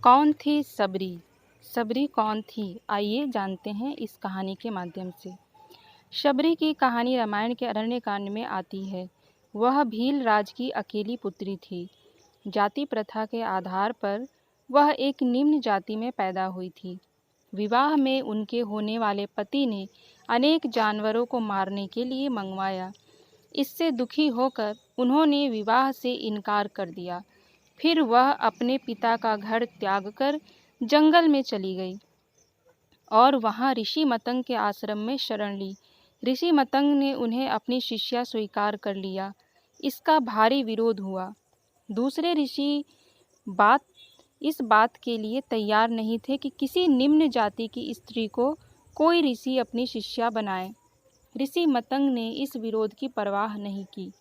कौन थी सबरी? सबरी कौन थी? आइए जानते हैं इस कहानी के माध्यम से। शबरी की कहानी रामायण के अरण्यकांड में आती है। वह भील राज की अकेली पुत्री थी। जाति प्रथा के आधार पर वह एक निम्न जाति में पैदा हुई थी। विवाह में उनके होने वाले पति ने अनेक जानवरों को मारने के लिए मंगवाया। इससे दुखी होकर उन्होंने विवाह से इनकार कर दिया। फिर वह अपने पिता का घर त्याग कर जंगल में चली गई और वहाँ ऋषि मतंग के आश्रम में शरण ली। ऋषि मतंग ने उन्हें अपनी शिष्या स्वीकार कर लिया। इसका भारी विरोध हुआ। दूसरे ऋषि इस बात के लिए तैयार नहीं थे कि किसी निम्न जाति की स्त्री को कोई ऋषि अपनी शिष्या बनाए। ऋषि मतंग ने इस विरोध की परवाह नहीं की।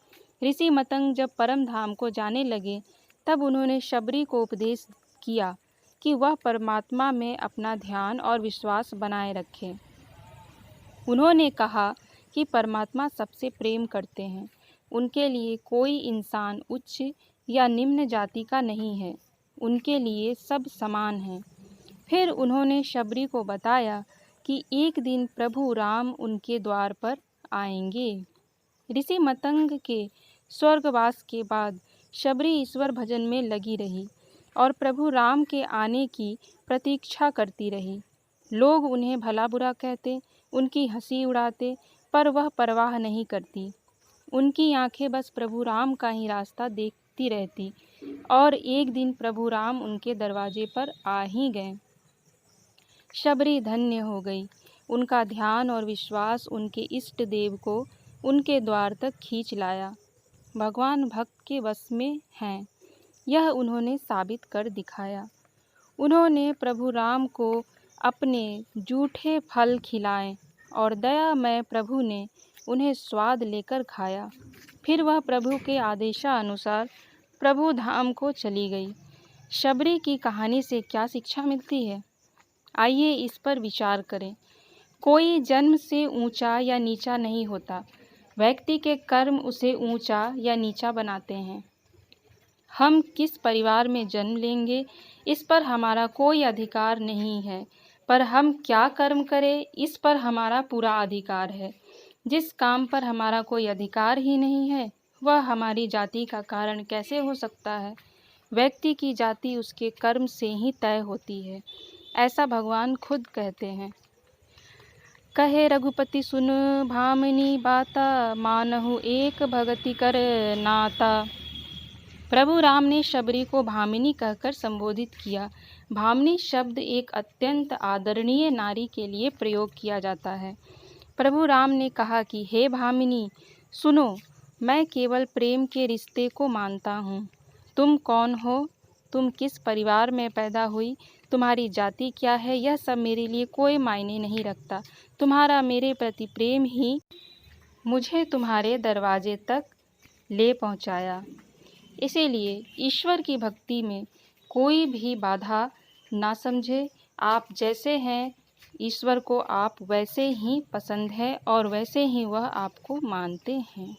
ऋषि मतंग जब परम धाम को जाने लगे तब उन्होंने शबरी को उपदेश किया कि वह परमात्मा में अपना ध्यान और विश्वास बनाए रखे। उन्होंने कहा कि परमात्मा सबसे प्रेम करते हैं। उनके लिए कोई इंसान उच्च या निम्न जाति का नहीं है। उनके लिए सब समान हैं। फिर उन्होंने शबरी को बताया कि एक दिन प्रभु राम उनके द्वार पर आएंगे। ऋषि मतंग के स्वर्गवास के बाद शबरी ईश्वर भजन में लगी रही और प्रभु राम के आने की प्रतीक्षा करती रही। लोग उन्हें भला बुरा कहते, उनकी हंसी उड़ाते, पर वह परवाह नहीं करती। उनकी आंखें बस प्रभु राम का ही रास्ता देखती रहती। और एक दिन प्रभु राम उनके दरवाजे पर आ ही गए। शबरी धन्य हो गई। उनका ध्यान और विश्वास उनके इष्ट देव को उनके द्वार तक खींच लाया। भगवान भक्त के वश में हैं, यह उन्होंने साबित कर दिखाया। उन्होंने प्रभु राम को अपने जूठे फल खिलाए और दयामय प्रभु ने उन्हें स्वाद लेकर खाया। फिर वह प्रभु के आदेशानुसार प्रभु धाम को चली गई। शबरी की कहानी से क्या शिक्षा मिलती है? आइए इस पर विचार करें। कोई जन्म से ऊंचा या नीचा नहीं होता। व्यक्ति के कर्म उसे ऊंचा या नीचा बनाते हैं। हम किस परिवार में जन्म लेंगे इस पर हमारा कोई अधिकार नहीं है, पर हम क्या कर्म करें इस पर हमारा पूरा अधिकार है। जिस काम पर हमारा कोई अधिकार ही नहीं है वह हमारी जाति का कारण कैसे हो सकता है? व्यक्ति की जाति उसके कर्म से ही तय होती है, ऐसा भगवान खुद कहते हैं। कहे रघुपति सुन भामिनी बाता, मानहु एक भगति कर नाता। प्रभु राम ने शबरी को भामिनी कहकर संबोधित किया। भामिनी शब्द एक अत्यंत आदरणीय नारी के लिए प्रयोग किया जाता है। प्रभु राम ने कहा कि हे भामिनी, सुनो, मैं केवल प्रेम के रिश्ते को मानता हूँ। तुम कौन हो, तुम किस परिवार में पैदा हुई, तुम्हारी जाति क्या है, यह सब मेरे लिए कोई मायने नहीं रखता। तुम्हारा मेरे प्रति प्रेम ही मुझे तुम्हारे दरवाजे तक ले पहुँचाया। इसीलिए ईश्वर की भक्ति में कोई भी बाधा ना समझे। आप जैसे हैं, ईश्वर को आप वैसे ही पसंद है और वैसे ही वह आपको मानते हैं।